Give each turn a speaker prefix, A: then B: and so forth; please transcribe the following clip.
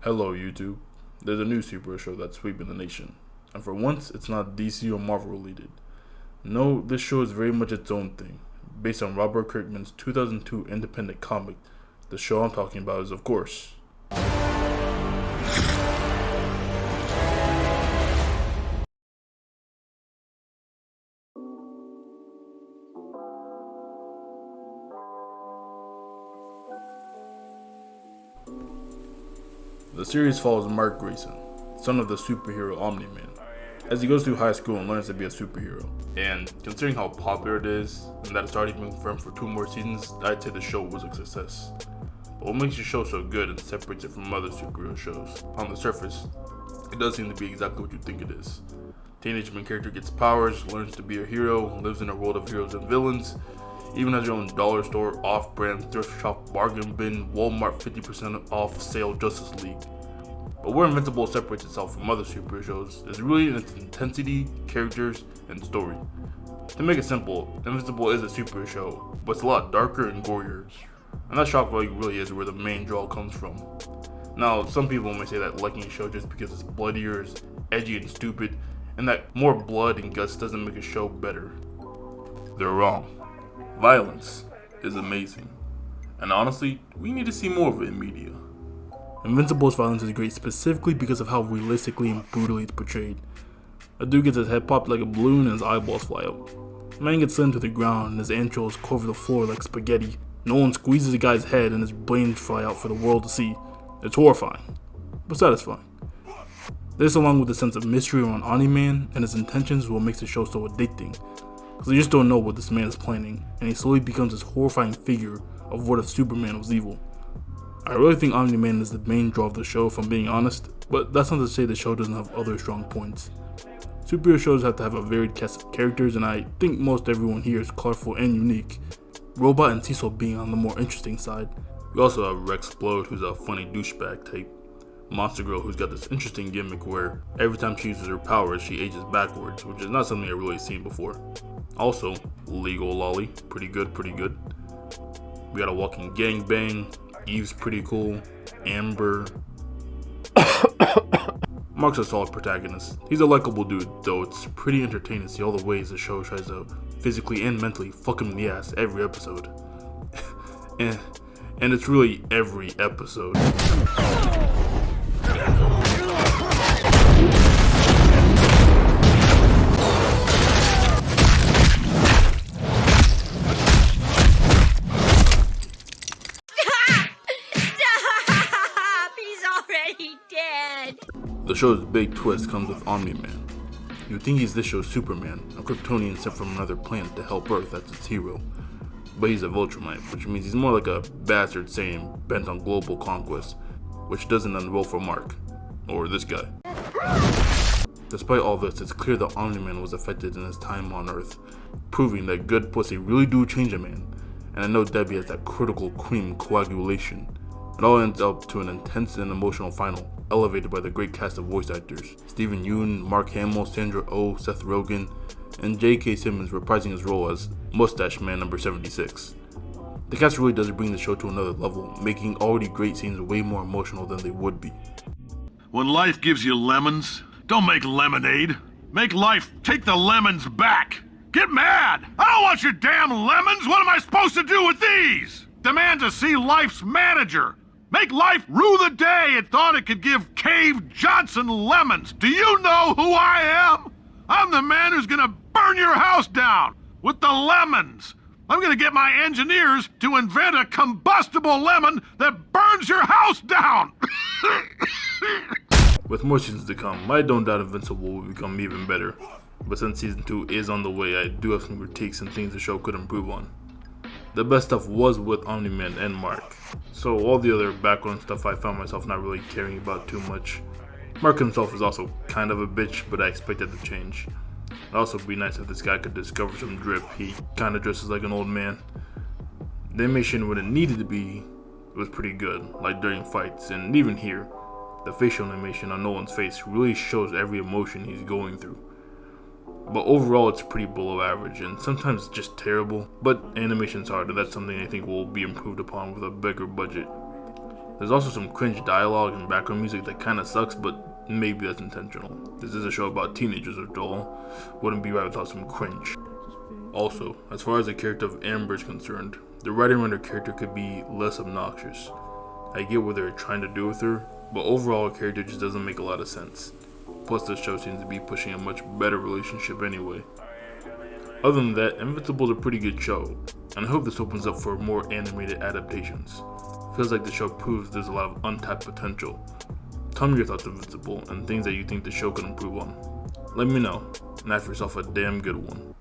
A: Hello YouTube. There's a new superhero show that's sweeping the nation. And for once, it's not DC or Marvel related. No, this show is very much its own thing. Based on Robert Kirkman's 2002 independent comic, the show I'm talking about is, of course, the series follows Mark Grayson, son of the superhero Omni-Man, as he goes through high school and learns to be a superhero. And considering how popular it is, and that it's already been confirmed for 2 more seasons, I'd say the show was a success. But what makes the show so good and separates it from other superhero shows? On the surface, it does seem to be exactly what you think it is. Teenage main character gets powers, learns to be a hero, lives in a world of heroes and villains, even has your own dollar store, off-brand, thrift shop, bargain bin, Walmart 50% off sale Justice League. But where Invincible separates itself from other superhero shows is really in its intensity, characters, and story. To make it simple, Invincible is a superhero show, but it's a lot darker and gorier. And that shock value really is where the main draw comes from. Now, some people may say that liking a show just because it's bloodier, is edgy and stupid, and that more blood and guts doesn't make a show better. They're wrong. Violence is amazing. And honestly, we need to see more of it in media. Invincible's violence is great specifically because of how realistically and brutally it's portrayed. A dude gets his head popped like a balloon and his eyeballs fly out. A man gets slammed to the ground and his entrails cover the floor like spaghetti. No one squeezes the guy's head and his brains fly out for the world to see. It's horrifying, but satisfying. This, along with the sense of mystery around Omni-Man and his intentions, is what makes the show so addicting. Because you just don't know what this man is planning, and he slowly becomes this horrifying figure of what if Superman was evil. I really think Omni-Man is the main draw of the show, if I'm being honest, but that's not to say the show doesn't have other strong points. Superhero shows have to have a varied cast of characters, and I think most everyone here is colorful and unique. Robot and Cecil being on the more interesting side. We also have Rex Splode, who's a funny douchebag type. Monster Girl, who's got this interesting gimmick where every time she uses her powers, she ages backwards, which is not something I've really seen before. Also, Legal Lolly, pretty good. We got a walking gangbang. Eve's pretty cool. Amber. Mark's a solid protagonist. He's a likable dude, though it's pretty entertaining to see all the ways the show tries to physically and mentally fuck him in the ass every episode. and it's really every episode. The show's big twist comes with Omni-Man. You'd think he's this show's Superman, a Kryptonian sent from another planet to help Earth as its hero. But he's a Viltrumite, which means he's more like a bastard Saiyan bent on global conquest, which doesn't end well for Mark, or this guy. Despite all this, it's clear that Omni-Man was affected in his time on Earth, proving that good pussy really do change a man, and I know Debbie has that critical cream coagulation. It all ends up to an intense and emotional final, elevated by the great cast of voice actors. Steven Yeun, Mark Hamill, Sandra Oh, Seth Rogen, and J.K. Simmons reprising his role as Mustache Man number 76. The cast really does bring the show to another level, making already great scenes way more emotional than they would be.
B: When life gives you lemons, don't make lemonade. Make life take the lemons back. Get mad! I don't want your damn lemons! What am I supposed to do with these? Demand to see life's manager. Make life rue the day it thought it could give Cave Johnson lemons. Do you know who I am? I'm the man who's gonna burn your house down with the lemons. I'm gonna get my engineers to invent a combustible lemon that burns your house down.
A: With more seasons to come, I don't doubt Invincible will become even better. But since season 2 is on the way, I do have some critiques and things the show could improve on. The best stuff was with Omni-Man and Mark, so all the other background stuff I found myself not really caring about too much. Mark himself is also kind of a bitch, but I expected to change. It'd also be nice if this guy could discover some drip. He kinda dresses like an old man. The animation when it needed to be was pretty good, like during fights, and even here, the facial animation on Nolan's face really shows every emotion he's going through. But overall it's pretty below average and sometimes just terrible, but animation's hard and that's something I think will be improved upon with a bigger budget. There's also some cringe dialogue and background music that kinda sucks, but maybe that's intentional. This is a show about teenagers after all. Wouldn't be right without some cringe. Also, as far as the character of Amber is concerned, the writing on her character could be less obnoxious. I get what they're trying to do with her, but overall her character just doesn't make a lot of sense. Plus the show seems to be pushing a much better relationship anyway. Other than that, Invincible is a pretty good show, and I hope this opens up for more animated adaptations. Feels like the show proves there's a lot of untapped potential. Tell me your thoughts on Invincible and things that you think the show could improve on. Let me know, and have yourself a damn good one.